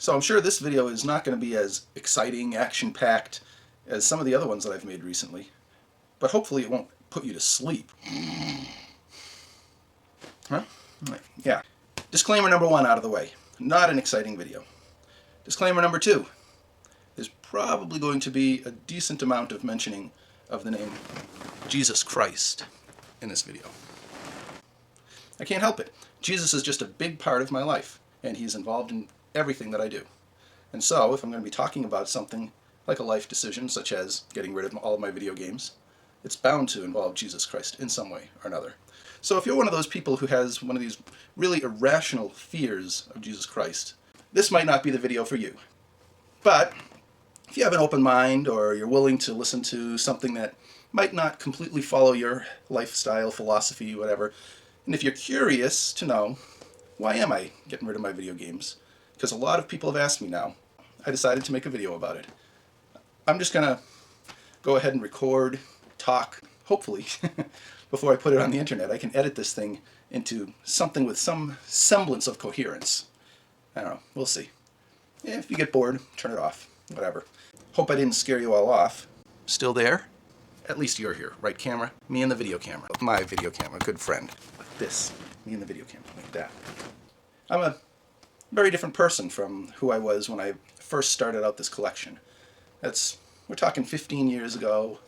So I'm sure this video is not going to be as exciting, action-packed as some of the other ones that I've made recently, but hopefully it won't put you to sleep. Huh? Yeah. Disclaimer number 1 out of the way. Not an exciting video. Disclaimer number 2. There's probably going to be a decent amount of mentioning of the name Jesus Christ in this video. I can't help it. Jesus is just a big part of my life, and he's involved in everything that I do. And so, if I'm going to be talking about something like a life decision, such as getting rid of all of my video games, it's bound to involve Jesus Christ in some way or another. So if you're one of those people who has one of these really irrational fears of Jesus Christ, this might not be the video for you. But if you have an open mind, or you're willing to listen to something that might not completely follow your lifestyle, philosophy, whatever, and if you're curious to know, why am I getting rid of my video games? Because a lot of people have asked me now. I decided to make a video about it. I'm just going to go ahead and record, talk, hopefully, before I put it on the internet. I can edit this thing into something with some semblance of coherence. I don't know. We'll see. If you get bored, turn it off. Whatever. Hope I didn't scare you all off. Still there? At least you're here. Right camera? Me and the video camera. My video camera. Good friend. Like this. Me and the video camera. Like that. I'm a very different person from who I was when I first started out this collection. We're talking 15 years ago,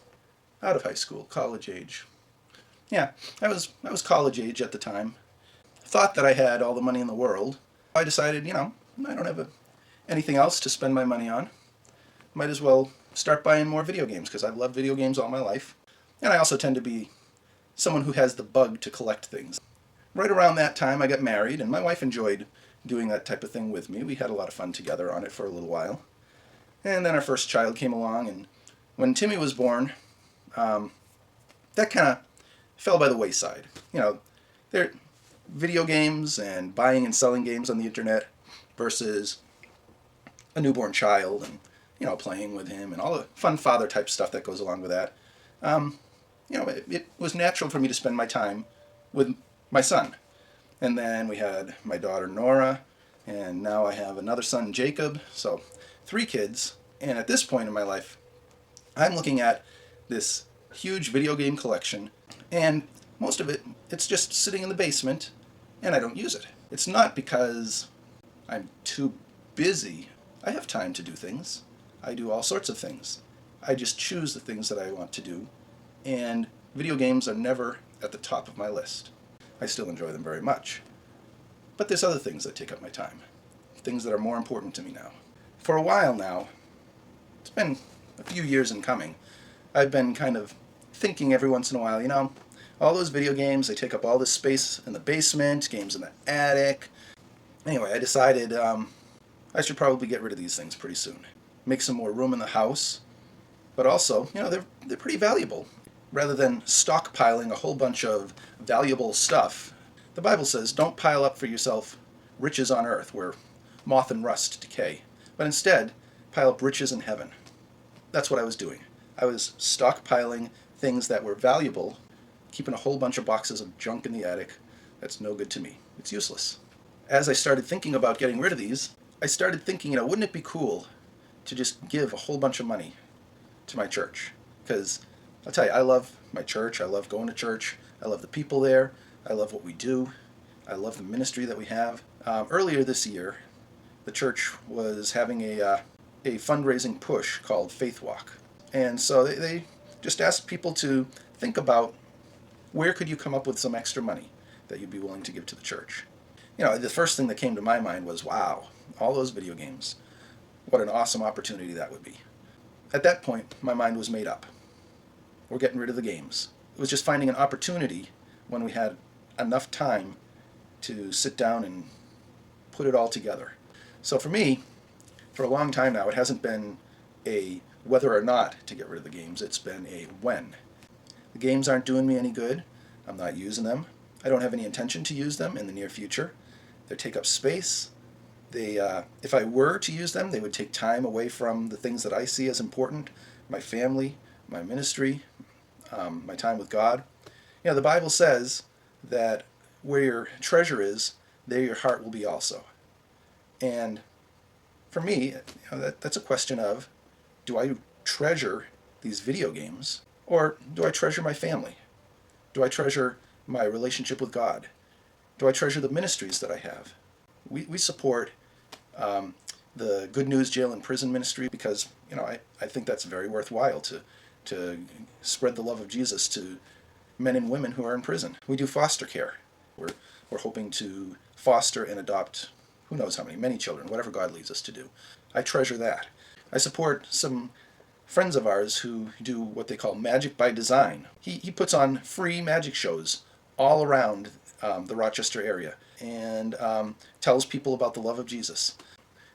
out of high school, college age. Yeah, I was college age at the time. Thought that I had all the money in the world. I decided, I don't have anything else to spend my money on. Might as well start buying more video games, because I've loved video games all my life. And I also tend to be someone who has the bug to collect things. Right around that time I got married, and my wife enjoyed doing that type of thing with me. We had a lot of fun together on it for a little while. And then our first child came along, and when Timmy was born, that kind of fell by the wayside. There video games and buying and selling games on the internet versus a newborn child and, playing with him and all the fun father type stuff that goes along with that. It was natural for me to spend my time with my son. And then we had my daughter Nora, and now I have another son, Jacob. So 3 kids. And at this point in my life, I'm looking at this huge video game collection, and most of it's just sitting in the basement, and I don't use it. It's not because I'm too busy. I have time to do things. I do all sorts of things. I just choose the things that I want to do, and video games are never at the top of my list. I still enjoy them very much. But there's other things that take up my time. Things that are more important to me now. For a while now, it's been a few years in coming, I've been kind of thinking every once in a while, all those video games, they take up all this space in the basement, games in the attic. Anyway, I decided I should probably get rid of these things pretty soon. Make some more room in the house. But also, they're pretty valuable. Rather than stockpiling a whole bunch of valuable stuff, the Bible says, don't pile up for yourself riches on earth where moth and rust decay, but instead pile up riches in heaven. That's what I was doing. I was stockpiling things that were valuable, keeping a whole bunch of boxes of junk in the attic that's no good to me. It's useless. As I started thinking about getting rid of these, I started thinking, wouldn't it be cool to just give a whole bunch of money to my church? Because I'll tell you, I love my church. I love going to church. I love the people there. I love what we do. I love the ministry that we have. Earlier this year, the church was having a fundraising push called Faith Walk. And so they just asked people to think about where could you come up with some extra money that you'd be willing to give to the church. The first thing that came to my mind was, wow, all those video games. What an awesome opportunity that would be. At that point, my mind was made up. We're getting rid of the games. It was just finding an opportunity when we had enough time to sit down and put it all together. So for me, for a long time now, it hasn't been a whether or not to get rid of the games. It's been a when. The games aren't doing me any good. I'm not using them. I don't have any intention to use them in the near future. They take up space. If I were to use them, they would take time away from the things that I see as important, my family, my ministry, my time with God. The Bible says that where your treasure is, there your heart will be also. And For me, that's a question of, do I treasure these video games, or do I treasure my family? Do I treasure my relationship with God? Do I treasure the ministries that I have? We support the Good News Jail and Prison Ministry because I think that's very worthwhile to spread the love of Jesus to men and women who are in prison. We do foster care. We're hoping to foster and adopt who knows how many children, whatever God leads us to do. I treasure that. I support some friends of ours who do what they call Magic by Design. He puts on free magic shows all around the Rochester area and tells people about the love of Jesus.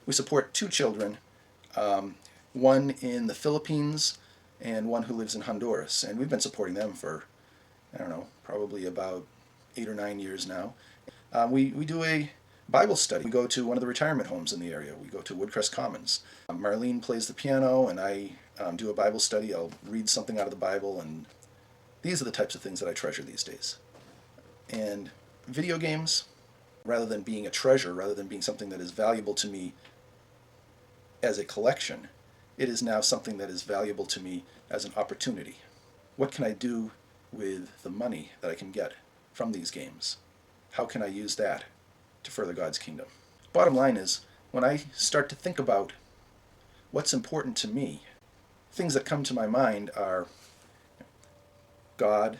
We support two children, one in the Philippines and one who lives in Honduras, and we've been supporting them for, I don't know, probably about 8 or 9 years now. We do a Bible study. We go to one of the retirement homes in the area. We go to Woodcrest Commons. Marlene plays the piano, and I do a Bible study. I'll read something out of the Bible, and these are the types of things that I treasure these days. And video games, rather than being a treasure, rather than being something that is valuable to me as a collection, it is now something that is valuable to me as an opportunity. What can I do with the money that I can get from these games? How can I use that to further God's kingdom? Bottom line is, when I start to think about what's important to me, things that come to my mind are God,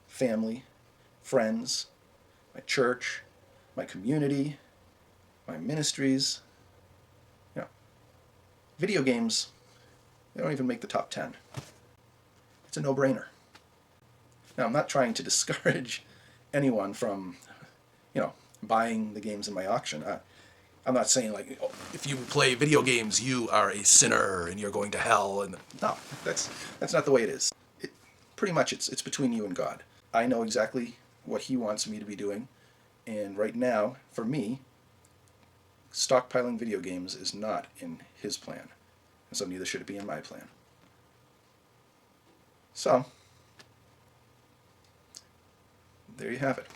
family, friends, my church, my community, my ministries. Video games, they don't even make the top 10. It's a no-brainer. Now, I'm not trying to discourage anyone from, buying the games in my auction. I'm not saying like, oh, if you play video games, you are a sinner and you're going to hell. And no, that's not the way it is. Pretty much it's between you and God. I know exactly what He wants me to be doing, and right now, for me, stockpiling video games is not in His plan, and so neither should it be in my plan. So, there you have it.